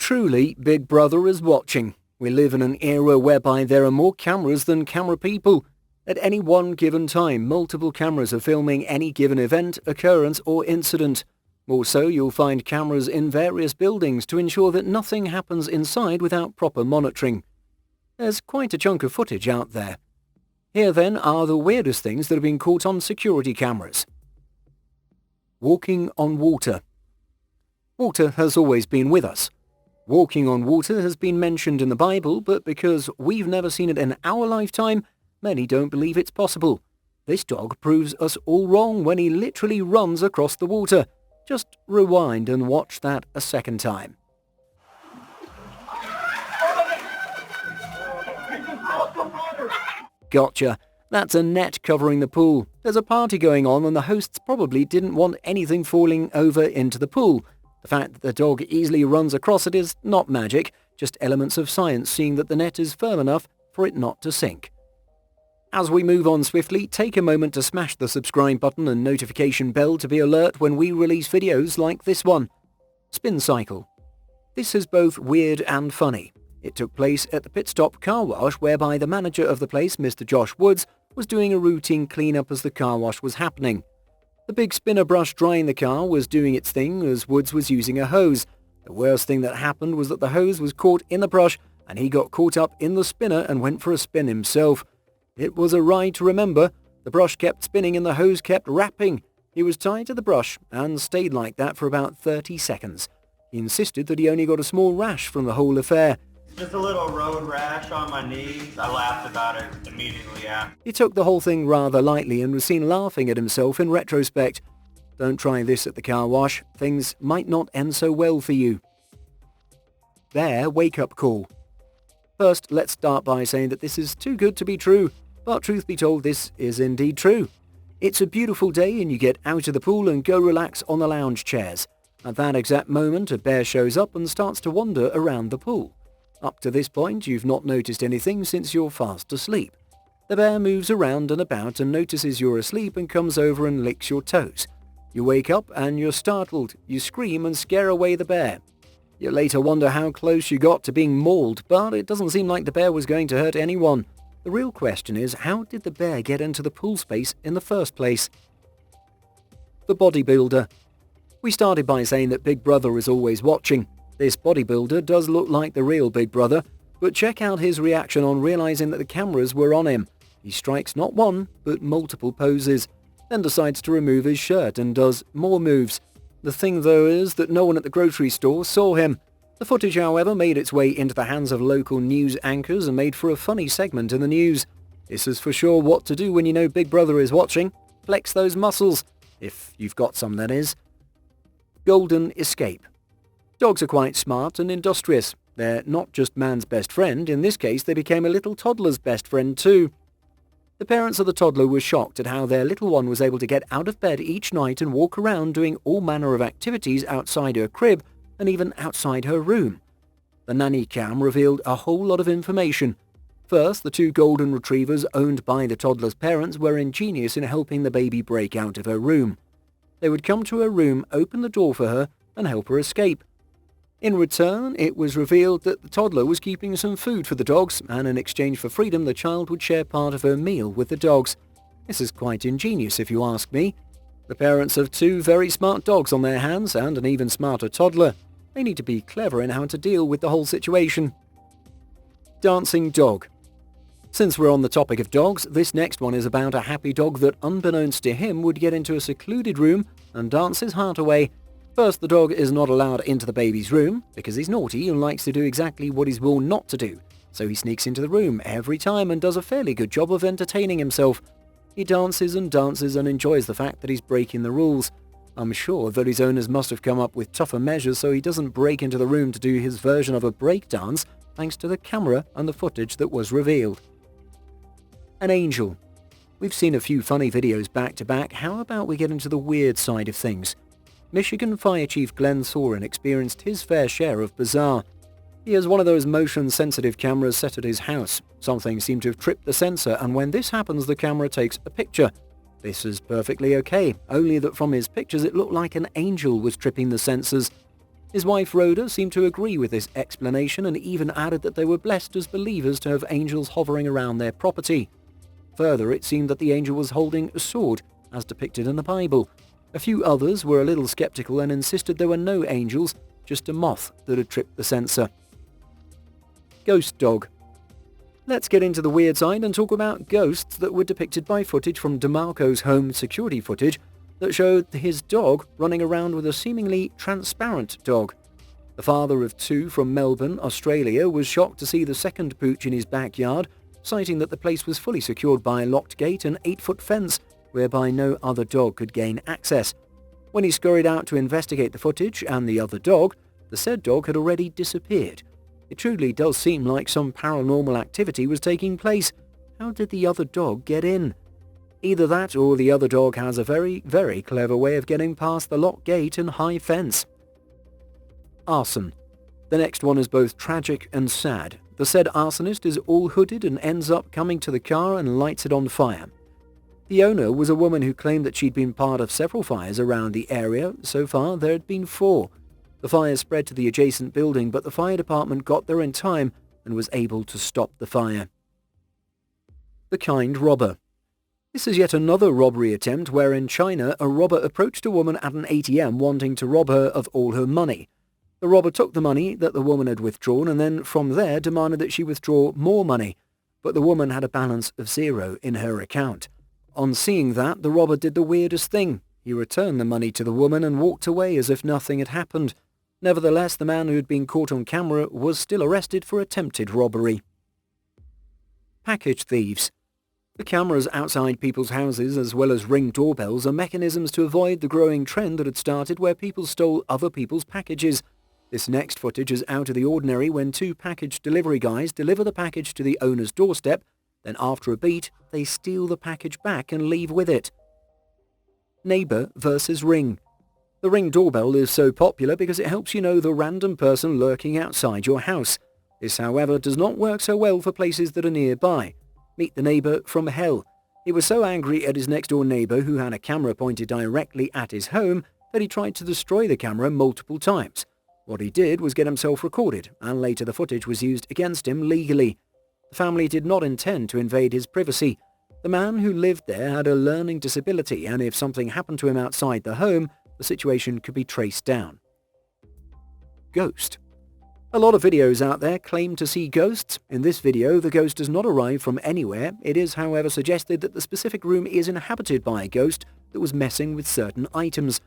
Truly, Big Brother is watching. We live in an era whereby there are more cameras than camera people. At any one given time, multiple cameras are filming any given event, occurrence or incident. Also, you'll find cameras in various buildings to ensure that nothing happens inside without proper monitoring. There's quite a chunk of footage out there. Here then are the weirdest things that have been caught on security cameras. Walking on water. Water has always been with us. Walking on water has been mentioned in the Bible, but because we've never seen it in our lifetime, many don't believe it's possible. This dog proves us all wrong when he literally runs across the water. Just rewind and watch that a second time. Gotcha. That's a net covering the pool. There's a party going on and the hosts probably didn't want anything falling over into the pool. The fact that the dog easily runs across it is not magic, just elements of science seeing that the net is firm enough for it not to sink. As we move on swiftly, take a moment to smash the subscribe button and notification bell to be alert when we release videos like this one. Spin cycle. This is both weird and funny. It took place at the pit stop car wash whereby the manager of the place, Mr. Josh Woods, was doing a routine cleanup as the car wash was happening. The big spinner brush drying the car was doing its thing as Woods was using a hose. The worst thing that happened was that the hose was caught in the brush and he got caught up in the spinner and went for a spin himself. It was a ride to remember. The brush kept spinning and the hose kept wrapping. He was tied to the brush and stayed like that for about 30 seconds. He insisted that he only got a small rash from the whole affair. Just a little road rash on my knees. I laughed about it immediately after. He took the whole thing rather lightly and was seen laughing at himself in retrospect. Don't try this at the car wash. Things might not end so well for you. Their wake-up call. First, let's start by saying that this is too good to be true. But truth be told, this is indeed true. It's a beautiful day and you get out of the pool and go relax on the lounge chairs. At that exact moment, a bear shows up and starts to wander around the pool. Up to this point, you've not noticed anything since you're fast asleep. The bear moves around and about and notices you're asleep and comes over and licks your toes. You wake up and you're startled. You scream and scare away the bear. You later wonder how close you got to being mauled, but it doesn't seem like the bear was going to hurt anyone. The real question is, how did the bear get into the pool space in the first place? The bodybuilder. We started by saying that Big Brother is always watching. This bodybuilder does look like the real Big Brother, but check out his reaction on realizing that the cameras were on him. He strikes not one, but multiple poses, then decides to remove his shirt and does more moves. The thing though is that no one at the grocery store saw him. The footage, however, made its way into the hands of local news anchors and made for a funny segment in the news. This is for sure what to do when you know Big Brother is watching. Flex those muscles. If you've got some, that is. Golden escape. Dogs are quite smart and industrious. They're not just man's best friend. In this case, they became a little toddler's best friend too. The parents of the toddler were shocked at how their little one was able to get out of bed each night and walk around doing all manner of activities outside her crib and even outside her room. The nanny cam revealed a whole lot of information. First, the two golden retrievers owned by the toddler's parents were ingenious in helping the baby break out of her room. They would come to her room, open the door for her, and help her escape. In return, it was revealed that the toddler was keeping some food for the dogs, and in exchange for freedom, the child would share part of her meal with the dogs. This is quite ingenious if you ask me. The parents have two very smart dogs on their hands and an even smarter toddler. They need to be clever in how to deal with the whole situation. Dancing dog. Since we're on the topic of dogs, this next one is about a happy dog that, unbeknownst to him, would get into a secluded room and dance his heart away. First, the dog is not allowed into the baby's room because he's naughty and likes to do exactly what he's warned not to do. So he sneaks into the room every time and does a fairly good job of entertaining himself. He dances and dances and enjoys the fact that he's breaking the rules. I'm sure that his owners must have come up with tougher measures so he doesn't break into the room to do his version of a break dance thanks to the camera and the footage that was revealed. An angel. We've seen a few funny videos back to back. How about we get into the weird side of things? Michigan Fire Chief Glenn Thorin experienced his fair share of bizarre. He has one of those motion-sensitive cameras set at his house. Something seemed to have tripped the sensor, and when this happens, the camera takes a picture. This is perfectly okay, only that from his pictures it looked like an angel was tripping the sensors. His wife Rhoda seemed to agree with this explanation and even added that they were blessed as believers to have angels hovering around their property. Further, it seemed that the angel was holding a sword, as depicted in the Bible. A few others were a little skeptical and insisted there were no angels, just a moth that had tripped the sensor. Ghost dog. Let's get into the weird side and talk about ghosts that were depicted by footage from DeMarco's home security footage that showed his dog running around with a seemingly transparent dog. The father of two from Melbourne, Australia, was shocked to see the second pooch in his backyard, citing that the place was fully secured by a locked gate and 8-foot fence, whereby no other dog could gain access. When he scurried out to investigate the footage and the other dog, the said dog had already disappeared. It truly does seem like some paranormal activity was taking place. How did the other dog get in? Either that or the other dog has a very, very clever way of getting past the locked gate and high fence. Arson. The next one is both tragic and sad. The said arsonist is all hooded and ends up coming to the car and lights it on fire. The owner was a woman who claimed that she'd been part of several fires around the area. So far, there had been 4. The fire spread to the adjacent building, but the fire department got there in time and was able to stop the fire. The kind robber. This is yet another robbery attempt where in China a robber approached a woman at an ATM wanting to rob her of all her money. The robber took the money that the woman had withdrawn and then from there demanded that she withdraw more money, but the woman had a balance of 0 in her account. On seeing that, the robber did the weirdest thing. He returned the money to the woman and walked away as if nothing had happened. Nevertheless, the man who had been caught on camera was still arrested for attempted robbery. Package thieves. The cameras outside people's houses as well as Ring doorbells are mechanisms to avoid the growing trend that had started where people stole other people's packages. This next footage is out of the ordinary when 2 package delivery guys deliver the package to the owner's doorstep, then after a beat, they steal the package back and leave with it. Neighbor versus Ring. The Ring doorbell is so popular because it helps you know the random person lurking outside your house. This, however, does not work so well for places that are nearby. Meet the neighbor from hell. He was so angry at his next-door neighbor who had a camera pointed directly at his home that he tried to destroy the camera multiple times. What he did was get himself recorded, and later the footage was used against him legally. The family did not intend to invade his privacy. The man who lived there had a learning disability, and if something happened to him outside the home, the situation could be traced down. Ghost. A lot of videos out there claim to see ghosts. In this video, the ghost does not arrive from anywhere. It is, however, suggested that the specific room is inhabited by a ghost that was messing with certain items.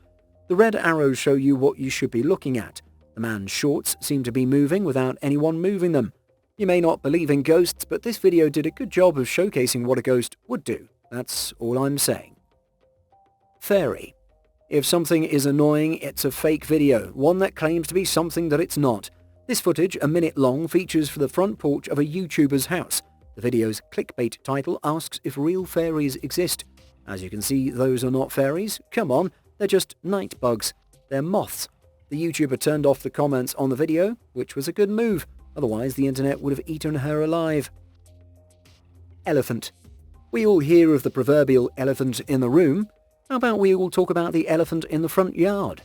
The red arrows show you what you should be looking at. The man's shorts seem to be moving without anyone moving them. You may not believe in ghosts, but this video did a good job of showcasing what a ghost would do. That's all I'm saying. Fairy. If something is annoying, it's a fake video, one that claims to be something that it's not. This footage, a minute long, features for the front porch of a YouTuber's house. The video's clickbait title asks if real fairies exist. As you can see, those are not fairies. Come on, they're just night bugs. They're moths. The YouTuber turned off the comments on the video, which was a good move. Otherwise, the internet would have eaten her alive. Elephant. We all hear of the proverbial elephant in the room. How about we all talk about the elephant in the front yard?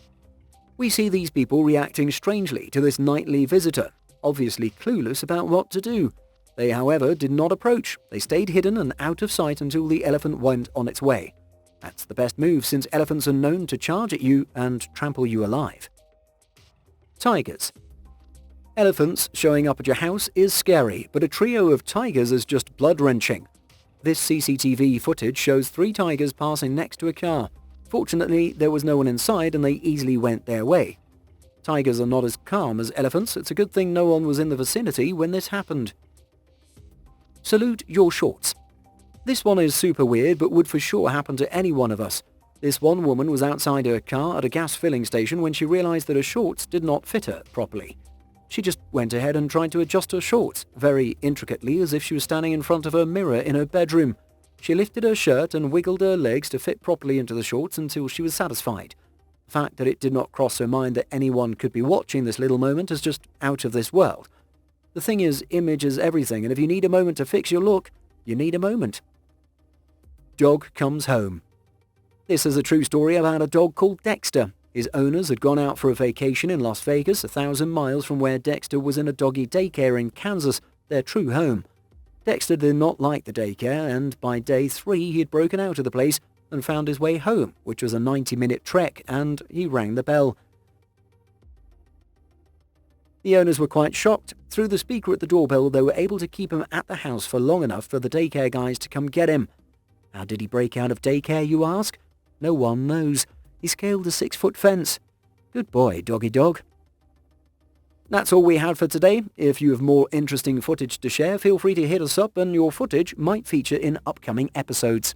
We see these people reacting strangely to this nightly visitor, obviously clueless about what to do. They, however, did not approach. They stayed hidden and out of sight until the elephant went on its way. That's the best move since elephants are known to charge at you and trample you alive. Tigers. Elephants showing up at your house is scary, but a trio of tigers is just blood-wrenching. This CCTV footage shows 3 tigers passing next to a car. Fortunately, there was no one inside and they easily went their way. Tigers are not as calm as elephants. It's a good thing no one was in the vicinity when this happened. Salute your shorts. This one is super weird but would for sure happen to any one of us. This one woman was outside her car at a gas filling station when she realized that her shorts did not fit her properly. She just went ahead and tried to adjust her shorts, very intricately as if she was standing in front of her mirror in her bedroom. She lifted her shirt and wiggled her legs to fit properly into the shorts until she was satisfied. The fact that it did not cross her mind that anyone could be watching this little moment is just out of this world. The thing is, image is everything, and if you need a moment to fix your look, you need a moment. Dog comes home. This is a true story about a dog called Dexter. His owners had gone out for a vacation in Las Vegas, 1,000 miles from where Dexter was in a doggy daycare in Kansas, their true home. Dexter did not like the daycare, and by day 3 he had broken out of the place and found his way home, which was a 90-minute trek, and he rang the bell. The owners were quite shocked. Through the speaker at the doorbell, they were able to keep him at the house for long enough for the daycare guys to come get him. How did he break out of daycare, you ask? No one knows. He scaled a 6-foot fence. Good boy, doggy dog. That's all we had for today. If you have more interesting footage to share, feel free to hit us up and your footage might feature in upcoming episodes.